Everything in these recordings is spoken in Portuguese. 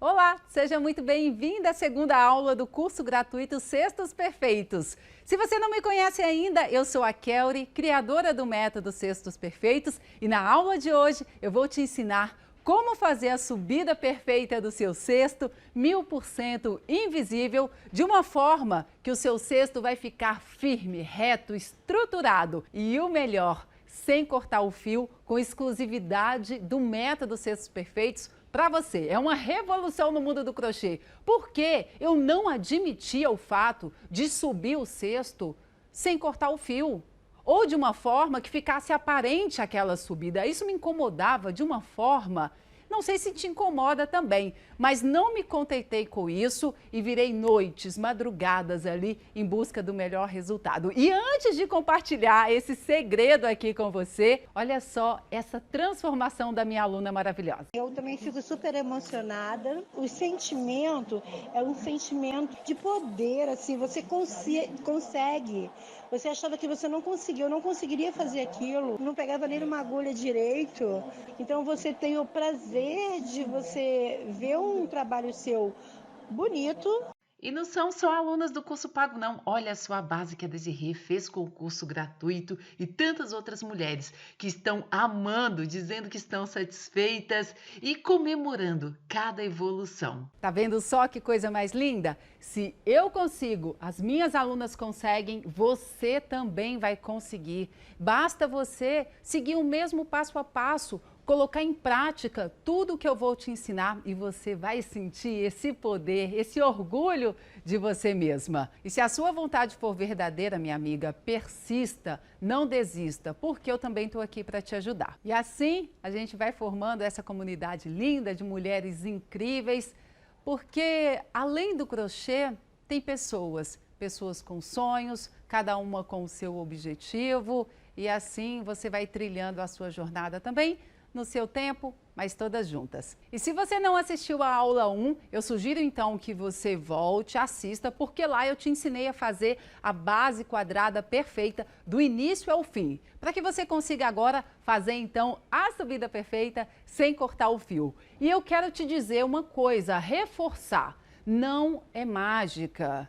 Olá, seja muito bem-vinda à segunda aula do curso gratuito Cestos Perfeitos. Se você não me conhece ainda, eu sou a Kelly, criadora do método Cestos Perfeitos, e na aula de hoje eu vou te ensinar como fazer a subida perfeita do seu cesto 1000% invisível, de uma forma que o seu cesto vai ficar firme, reto, estruturado e o melhor, sem cortar o fio, com exclusividade do método Cestos Perfeitos para você. É uma revolução no mundo do crochê, porque eu não admitia o fato de subir o cesto sem cortar o fio, ou de uma forma que ficasse aparente aquela subida. Isso me incomodava de uma forma, não sei se te incomoda também, mas não me contentei com isso e virei noites, madrugadas ali em busca do melhor resultado. E antes de compartilhar esse segredo aqui com você, olha só essa transformação da minha aluna maravilhosa. Eu também fico super emocionada. O sentimento é um sentimento de poder, assim, você consegue. Você achava que você não conseguiu, não conseguiria fazer aquilo, não pegava nem numa agulha direito. Então você tem o prazer de você ver um trabalho seu bonito. E não são só alunas do curso pago, não. Olha só a base que a Desirê fez com o curso gratuito e tantas outras mulheres que estão amando, dizendo que estão satisfeitas e comemorando cada evolução. Tá vendo só que coisa mais linda? Se eu consigo, as minhas alunas conseguem, você também vai conseguir. Basta você seguir o mesmo passo a passo, colocar em prática tudo o que eu vou te ensinar e você vai sentir esse poder, esse orgulho de você mesma. E se a sua vontade for verdadeira, minha amiga, persista, não desista, porque eu também estou aqui para te ajudar. E assim a gente vai formando essa comunidade linda de mulheres incríveis, porque além do crochê, tem pessoas com sonhos, cada uma com o seu objetivo, e assim você vai trilhando a sua jornada também, no seu tempo, mas todas juntas. E se você não assistiu a aula 1, eu sugiro então que você volte, assista, porque lá eu te ensinei a fazer a base quadrada perfeita do início ao fim, para que você consiga agora fazer então a subida perfeita sem cortar o fio. E eu quero te dizer uma coisa, reforçar, não é mágica,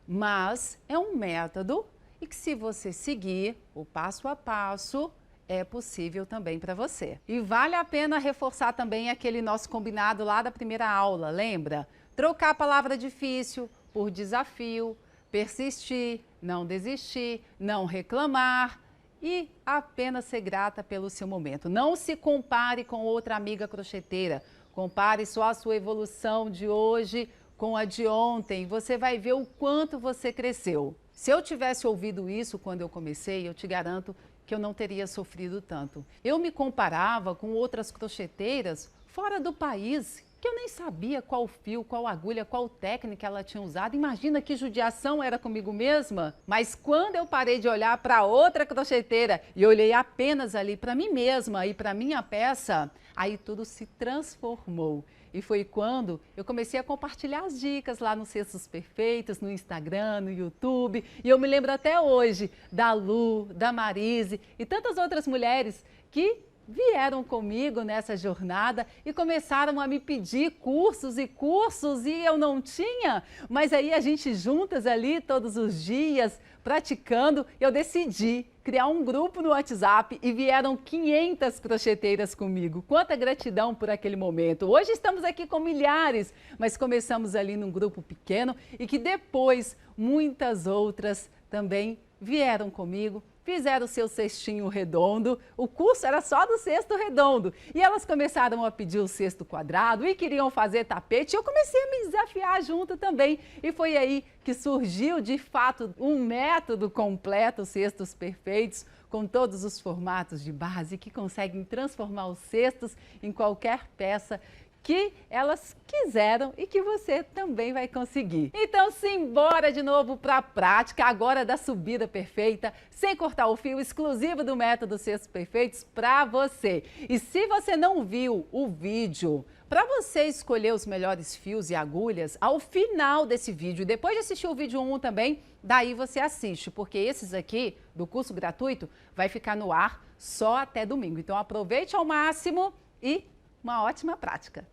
mas é um método e que se você seguir o passo a passo, é possível também para você. E vale a pena reforçar também aquele nosso combinado lá da primeira aula, lembra? Trocar a palavra difícil por desafio, persistir, não desistir, não reclamar e apenas ser grata pelo seu momento. Não se compare com outra amiga crocheteira, compare só a sua evolução de hoje com a de ontem, você vai ver o quanto você cresceu. Se eu tivesse ouvido isso quando eu comecei, eu te garanto que eu não teria sofrido tanto. Eu me comparava com outras crocheteiras fora do país, que eu nem sabia qual fio, qual agulha, qual técnica ela tinha usado. Imagina que judiação era comigo mesma. Mas quando eu parei de olhar para outra crocheteira e olhei apenas ali para mim mesma e para minha peça, aí tudo se transformou. E foi quando eu comecei a compartilhar as dicas lá nos Cestos Perfeitos, no Instagram, no YouTube. E eu me lembro até hoje da Lu, da Marise e tantas outras mulheres que vieram comigo nessa jornada e começaram a me pedir cursos e eu não tinha, mas aí a gente juntas ali todos os dias praticando, eu decidi criar um grupo no WhatsApp e vieram 500 crocheteiras comigo. Quanta gratidão por aquele momento. Hoje estamos aqui com milhares, mas começamos ali num grupo pequeno e que depois muitas outras também vieram comigo, fizeram o seu cestinho redondo, o curso era só do cesto redondo, e elas começaram a pedir o cesto quadrado e queriam fazer tapete, eu comecei a me desafiar junto também, e foi aí que surgiu de fato um método completo, Cestos Perfeitos, com todos os formatos de base que conseguem transformar os cestos em qualquer peça que elas quiseram e que você também vai conseguir. Então, simbora de novo para a prática agora da subida perfeita, sem cortar o fio, exclusivo do método Cestos Perfeitos para você. E se você não viu o vídeo, para você escolher os melhores fios e agulhas, ao final desse vídeo, depois de assistir o vídeo 1 também, daí você assiste, porque esses aqui do curso gratuito vai ficar no ar só até domingo. Então aproveite ao máximo e uma ótima prática.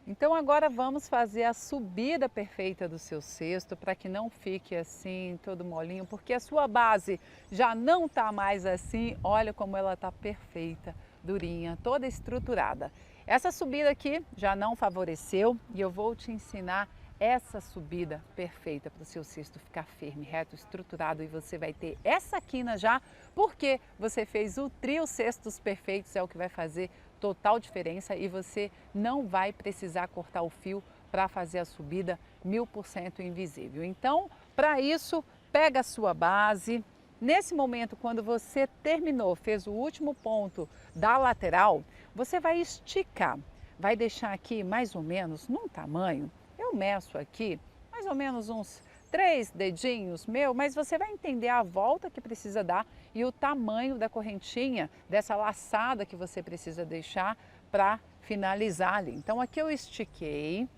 Então agora vamos fazer a subida perfeita do seu cesto para que não fique assim todo molinho, porque a sua base já não está mais assim. Olha como ela está perfeita, durinha, toda estruturada. Essa subida aqui já não favoreceu e eu vou te ensinar essa subida perfeita para o seu cesto ficar firme, reto, estruturado, e você vai ter essa quina já, porque você fez o trio cestos perfeitos, é o que vai fazer total diferença e você não vai precisar cortar o fio para fazer a subida 1000% invisível. Então, para isso, pega a sua base. Nesse momento, quando você terminou, fez o último ponto da lateral, você vai esticar, vai deixar aqui mais ou menos num tamanho. Eu meço aqui mais ou menos uns 3 dedinhos meu, mas você vai entender a volta que precisa dar e o tamanho da correntinha, dessa laçada que você precisa deixar para finalizar ali. Então aqui eu estiquei.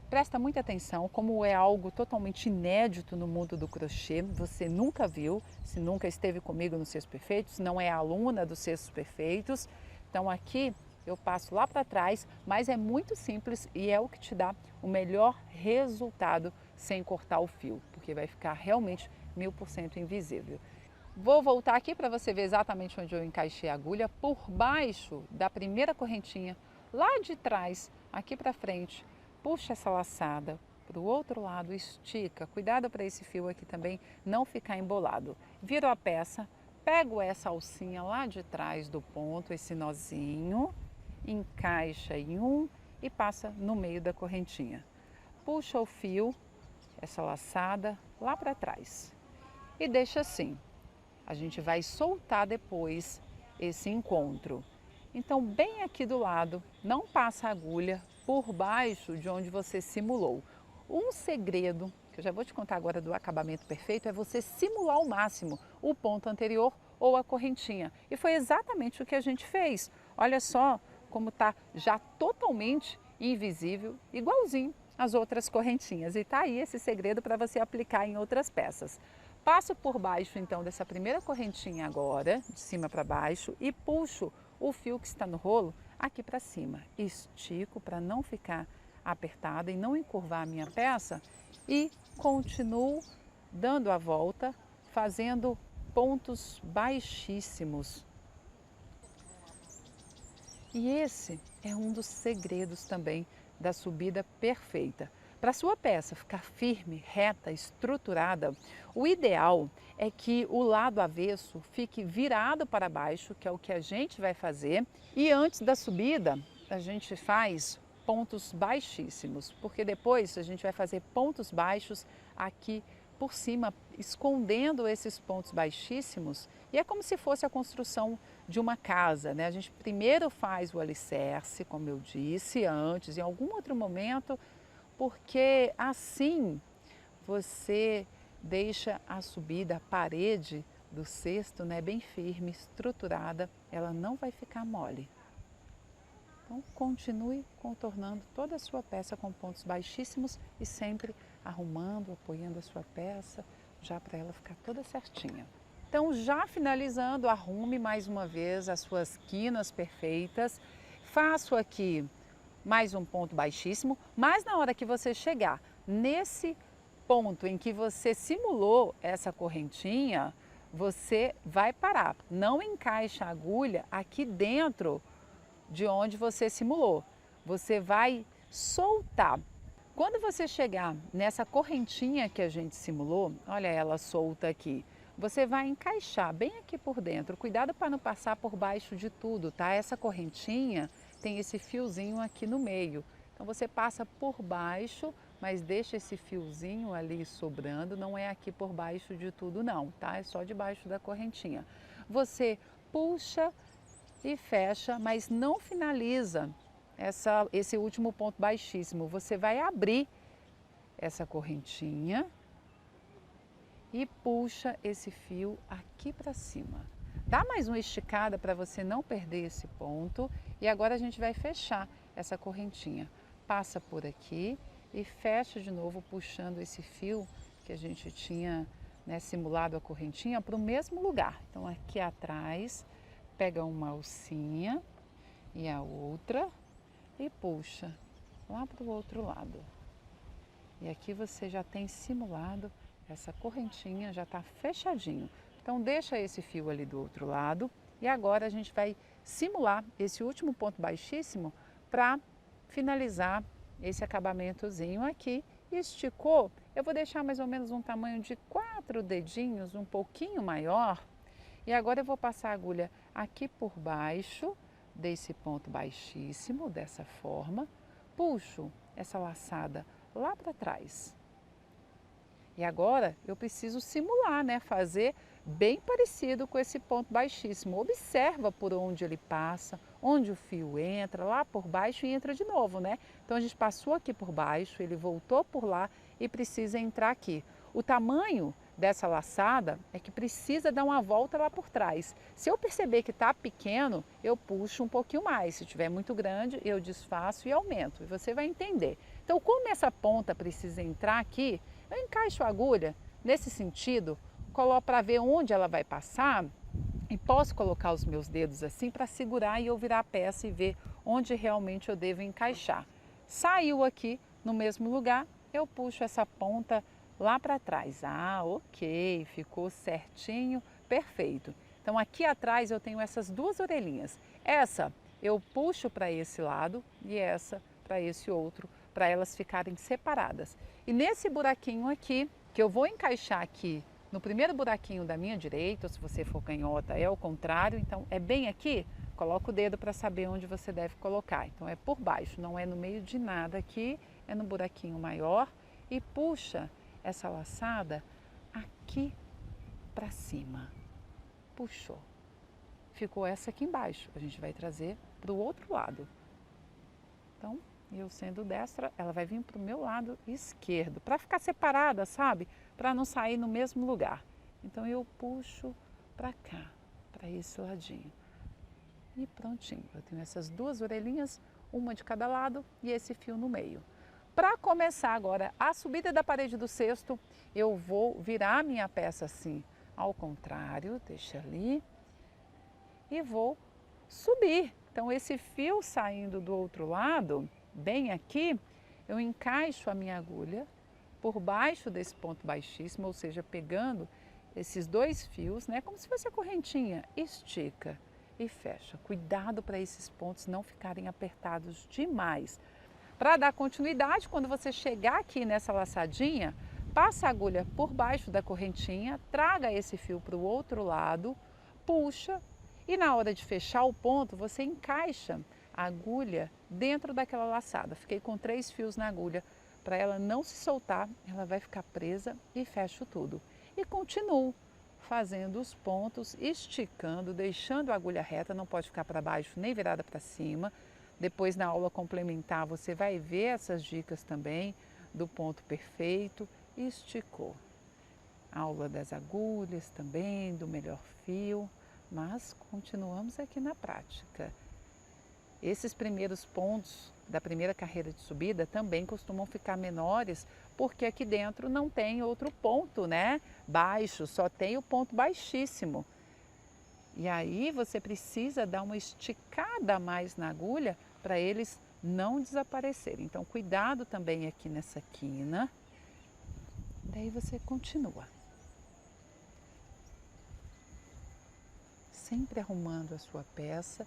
Presta muita atenção, como é algo totalmente inédito no mundo do crochê, você nunca viu, se nunca esteve comigo nos Cestos Perfeitos, não é aluna dos Cestos Perfeitos. Então aqui eu passo lá para trás, mas é muito simples e é o que te dá o melhor resultado sem cortar o fio, porque vai ficar realmente 1000% invisível. Vou voltar aqui para você ver exatamente onde eu encaixei a agulha, por baixo da primeira correntinha, lá de trás, aqui para frente. Puxa essa laçada para o outro lado, estica, cuidado para esse fio aqui também não ficar embolado. Viro a peça, pego essa alcinha lá de trás do ponto, esse nozinho, encaixa em um e passa no meio da correntinha. Puxa o fio, essa laçada lá para trás e deixa assim. A gente vai soltar depois esse encontro. Então, bem aqui do lado, não passa a agulha por baixo de onde você simulou. Um segredo, que eu já vou te contar agora do acabamento perfeito, é você simular ao máximo o ponto anterior ou a correntinha. E foi exatamente o que a gente fez. Olha só como está já totalmente invisível, igualzinho às outras correntinhas. E está aí esse segredo para você aplicar em outras peças. Passo por baixo então dessa primeira correntinha agora, de cima para baixo, e puxo o fio que está no rolo aqui para cima. Estico para não ficar apertada e não encurvar a minha peça e continuo dando a volta, fazendo pontos baixíssimos. E esse é um dos segredos também da subida perfeita. Para a sua peça ficar firme, reta, estruturada, o ideal é que o lado avesso fique virado para baixo, que é o que a gente vai fazer. E antes da subida, a gente faz pontos baixíssimos, porque depois a gente vai fazer pontos baixos aqui por cima, escondendo esses pontos baixíssimos. E é como se fosse a construção de uma casa, né? A gente primeiro faz o alicerce, como eu disse antes, em algum outro momento, porque assim você deixa a subida, a parede do cesto, né, bem firme, estruturada, ela não vai ficar mole. Então continue contornando toda a sua peça com pontos baixíssimos e sempre arrumando, apoiando a sua peça, já para ela ficar toda certinha. Então já finalizando, arrume mais uma vez as suas quinas perfeitas. Faço aqui mais um ponto baixíssimo, mas na hora que você chegar nesse ponto em que você simulou essa correntinha, você vai parar. Não encaixa a agulha aqui dentro de onde você simulou. Você vai soltar. Quando você chegar nessa correntinha que a gente simulou, olha ela solta aqui, você vai encaixar bem aqui por dentro. Cuidado para não passar por baixo de tudo, tá? Essa correntinha tem esse fiozinho aqui no meio. Então você passa por baixo, mas deixa esse fiozinho ali sobrando, não é aqui por baixo de tudo não, tá? É só debaixo da correntinha. Você puxa e fecha, mas não finaliza esse último ponto baixíssimo. Você vai abrir essa correntinha e puxa esse fio aqui para cima. Dá mais uma esticada para você não perder esse ponto. E agora a gente vai fechar essa correntinha. Passa por aqui e fecha de novo, puxando esse fio que a gente tinha, né, simulado a correntinha para o mesmo lugar. Então aqui atrás, pega uma alcinha e a outra e puxa lá para o outro lado. E aqui você já tem simulado essa correntinha, já está fechadinho. Então deixa esse fio ali do outro lado e agora a gente vai simular esse último ponto baixíssimo para finalizar esse acabamentozinho aqui. Esticou, eu vou deixar mais ou menos um tamanho de 4 dedinhos, um pouquinho maior. E agora eu vou passar a agulha aqui por baixo desse ponto baixíssimo, dessa forma. Puxo essa laçada lá para trás. E agora eu preciso simular, né? Fazer bem parecido com esse ponto baixíssimo. Observa por onde ele passa, onde o fio entra, lá por baixo e entra de novo, né? Então a gente passou aqui por baixo, ele voltou por lá e precisa entrar aqui. O tamanho dessa laçada é que precisa dar uma volta lá por trás. Se eu perceber que está pequeno, eu puxo um pouquinho mais. Se estiver muito grande, eu desfaço e aumento. E você vai entender. Então, como essa ponta precisa entrar aqui, eu encaixo a agulha nesse sentido, coloco para ver onde ela vai passar e posso colocar os meus dedos assim para segurar e eu virar a peça e ver onde realmente eu devo encaixar. Saiu aqui no mesmo lugar, eu puxo essa ponta lá para trás. Ah, ok, ficou certinho, perfeito. Então aqui atrás eu tenho essas duas orelhinhas. Essa eu puxo para esse lado e essa para esse outro, para elas ficarem separadas. E nesse buraquinho aqui, que eu vou encaixar aqui no primeiro buraquinho da minha direita, ou se você for canhota é o contrário, então é bem aqui, coloca o dedo para saber onde você deve colocar. Então é por baixo, não é no meio de nada aqui, é no buraquinho maior e puxa essa laçada aqui para cima. Puxou. Ficou essa aqui embaixo, a gente vai trazer para o outro lado. Então, eu sendo destra, ela vai vir para o meu lado esquerdo, para ficar separada, sabe? Para não sair no mesmo lugar. Então eu puxo para cá, para esse ladinho. E prontinho, eu tenho essas duas orelhinhas, uma de cada lado e esse fio no meio. Para começar agora a subida da parede do cesto, eu vou virar a minha peça assim, ao contrário, deixa ali, e vou subir. Então esse fio saindo do outro lado, bem aqui, eu encaixo a minha agulha por baixo desse ponto baixíssimo, ou seja, pegando esses dois fios, né, como se fosse a correntinha, estica e fecha. Cuidado para esses pontos não ficarem apertados demais. Para dar continuidade, quando você chegar aqui nessa laçadinha, passa a agulha por baixo da correntinha, traga esse fio para o outro lado, puxa e na hora de fechar o ponto, você encaixa a agulha dentro daquela laçada. Fiquei com 3 fios na agulha. Para ela não se soltar, ela vai ficar presa e fecho tudo. E continuo fazendo os pontos, esticando, deixando a agulha reta, não pode ficar para baixo nem virada para cima. Depois na aula complementar você vai ver essas dicas também do ponto perfeito. Esticou. Aula das agulhas também, do melhor fio, mas continuamos aqui na prática. Esses primeiros pontos da primeira carreira de subida também costumam ficar menores, porque aqui dentro não tem outro ponto, né? Baixo, só tem o ponto baixíssimo. E aí você precisa dar uma esticada a mais na agulha para eles não desaparecerem. Então cuidado também aqui nessa quina. Daí você continua. Sempre arrumando a sua peça.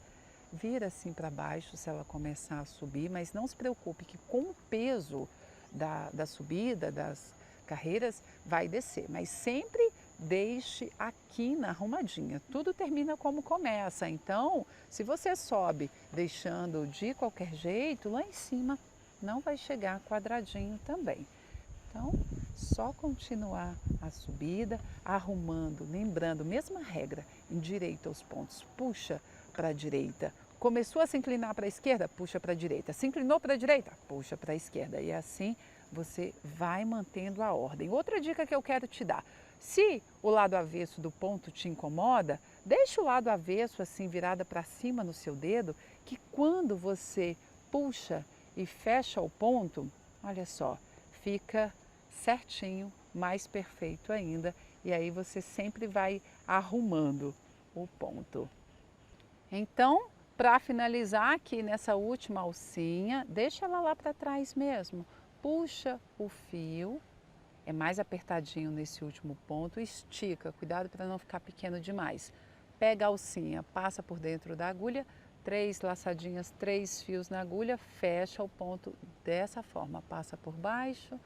Vira assim para baixo se ela começar a subir, mas não se preocupe que com o peso da subida, das carreiras, vai descer. Mas sempre deixe a quina arrumadinha. Tudo termina como começa. Então, se você sobe deixando de qualquer jeito, lá em cima não vai chegar quadradinho também. Então, só continuar a subida, arrumando, lembrando, mesma regra, endireita os pontos, puxa para a direita. Começou a se inclinar para a esquerda, puxa para a direita. Se inclinou para a direita, puxa para a esquerda. E assim você vai mantendo a ordem. Outra dica que eu quero te dar. Se o lado avesso do ponto te incomoda, deixa o lado avesso assim virada para cima no seu dedo, que quando você puxa e fecha o ponto, olha só, fica certinho, mais perfeito ainda. E aí você sempre vai arrumando o ponto. Então, para finalizar aqui nessa última alcinha, deixa ela lá para trás mesmo. Puxa o fio, é mais apertadinho nesse último ponto, estica, cuidado para não ficar pequeno demais. Pega a alcinha, passa por dentro da agulha, 3 laçadinhas, 3 fios na agulha, fecha o ponto dessa forma, passa por baixo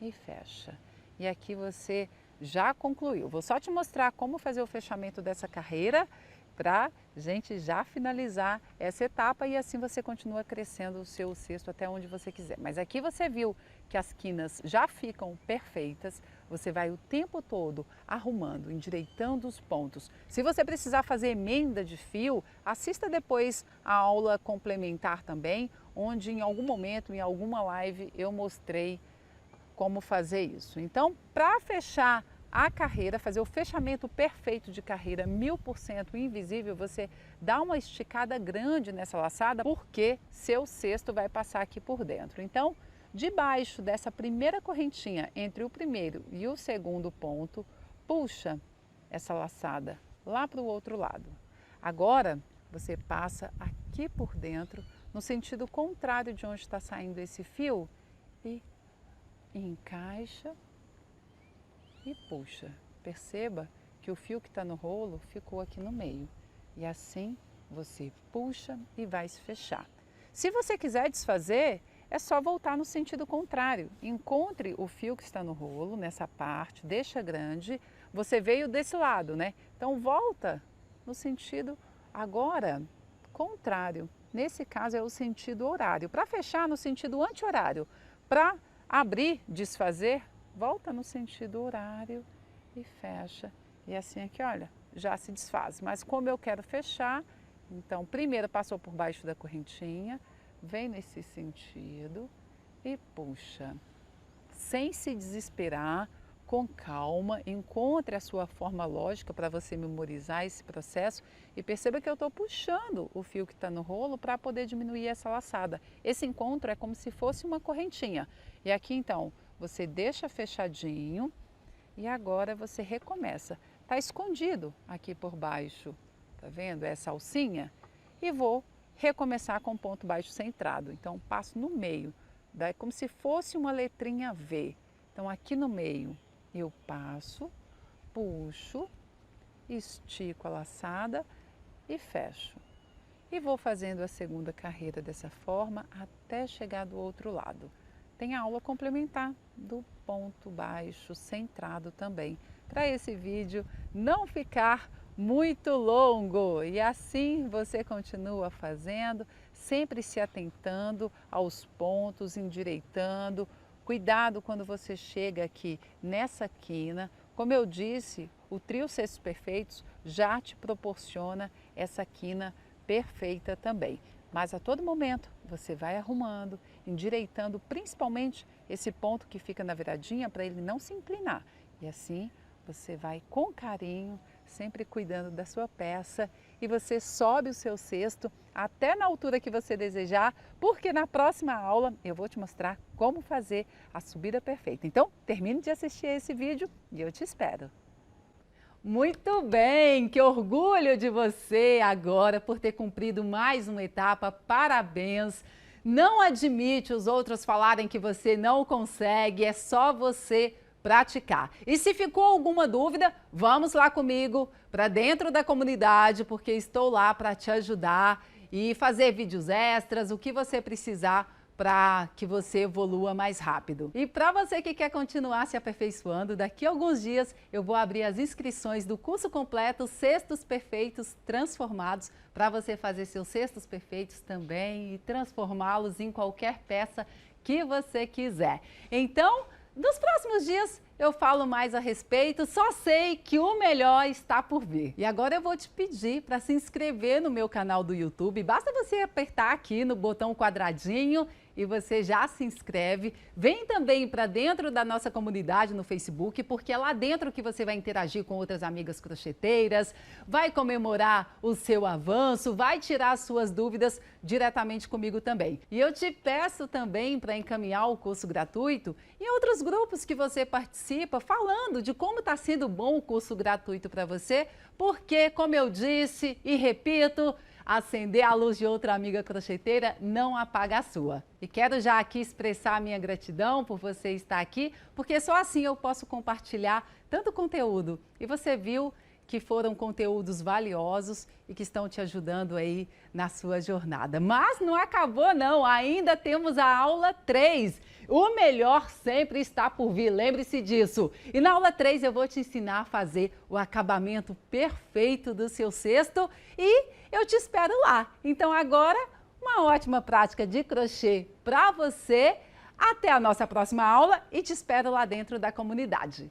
e fecha. E aqui você já concluiu. Vou só te mostrar como fazer o fechamento dessa carreira para a gente já finalizar essa etapa e assim você continua crescendo o seu cesto até onde você quiser. Mas aqui você viu que as quinas já ficam perfeitas, você vai o tempo todo arrumando, endireitando os pontos. Se você precisar fazer emenda de fio, assista depois a aula complementar também, onde em algum momento, em alguma live, eu mostrei como fazer isso. Então, para fechar a carreira, fazer o fechamento perfeito de carreira 1000% invisível, você dá uma esticada grande nessa laçada, porque seu cesto vai passar aqui por dentro. Então, debaixo dessa primeira correntinha, entre o primeiro e o segundo ponto, puxa essa laçada lá para o outro lado. Agora, você passa aqui por dentro, no sentido contrário de onde está saindo esse fio, e encaixa e puxa. Perceba que o fio que está no rolo ficou aqui no meio. E assim você puxa e vai se fechar. Se você quiser desfazer, é só voltar no sentido contrário. Encontre o fio que está no rolo, nessa parte, deixa grande. Você veio desse lado, né? Então volta no sentido agora contrário. Nesse caso é o sentido horário. Para fechar, no sentido anti-horário. Para abrir, desfazer, volta no sentido horário e fecha. E assim aqui, olha, já se desfaz. Mas como eu quero fechar, então primeiro passou por baixo da correntinha, vem nesse sentido e puxa. Sem se desesperar, com calma, encontre a sua forma lógica para você memorizar esse processo e perceba que eu estou puxando o fio que está no rolo para poder diminuir essa laçada. Esse encontro é como se fosse uma correntinha. E aqui então, você deixa fechadinho e agora você recomeça. Está escondido aqui por baixo, tá vendo essa alcinha? E vou recomeçar com ponto baixo centrado. Então passo no meio, daí como se fosse uma letrinha V. Então aqui no meio eu passo, puxo, estico a laçada e fecho. E vou fazendo a segunda carreira dessa forma até chegar do outro lado. Tem a aula complementar do ponto baixo centrado também, para esse vídeo não ficar muito longo. E assim você continua fazendo, sempre se atentando aos pontos, endireitando. Cuidado quando você chega aqui nessa quina. Como eu disse, o trio Cestos Perfeitos já te proporciona essa quina perfeita também. Mas a todo momento você vai arrumando, endireitando principalmente esse ponto que fica na viradinha para ele não se inclinar. E assim você vai com carinho, sempre cuidando da sua peça e você sobe o seu cesto até na altura que você desejar, porque na próxima aula eu vou te mostrar como fazer a subida perfeita. Então, termine de assistir esse vídeo e eu te espero. Muito bem, que orgulho de você agora por ter cumprido mais uma etapa, parabéns! Não admite os outros falarem que você não consegue, é só você praticar. E se ficou alguma dúvida, vamos lá comigo para dentro da comunidade, porque estou lá para te ajudar e fazer vídeos extras, o que você precisar para que você evolua mais rápido. E para você que quer continuar se aperfeiçoando, daqui a alguns dias eu vou abrir as inscrições do curso completo Cestos Perfeitos Transformados, para você fazer seus cestos perfeitos também e transformá-los em qualquer peça que você quiser. Então, nos próximos dias eu falo mais a respeito, só sei que o melhor está por vir. E agora eu vou te pedir para se inscrever no meu canal do YouTube. Basta você apertar aqui no botão quadradinho e você já se inscreve. Vem também para dentro da nossa comunidade no Facebook, porque é lá dentro que você vai interagir com outras amigas crocheteiras, vai comemorar o seu avanço, vai tirar as suas dúvidas diretamente comigo também. E eu te peço também para encaminhar o curso gratuito em outros grupos que você participa, falando de como está sendo bom o curso gratuito para você, porque, como eu disse e repito, acender a luz de outra amiga crocheteira não apaga a sua. E quero já aqui expressar a minha gratidão por você estar aqui, porque só assim eu posso compartilhar tanto conteúdo. E você viu que foram conteúdos valiosos e que estão te ajudando aí na sua jornada. Mas não acabou não, ainda temos a aula 3. O melhor sempre está por vir, lembre-se disso. E na aula 3 eu vou te ensinar a fazer o acabamento perfeito do seu cesto e eu te espero lá. Então agora, uma ótima prática de crochê para você. Até a nossa próxima aula e te espero lá dentro da comunidade.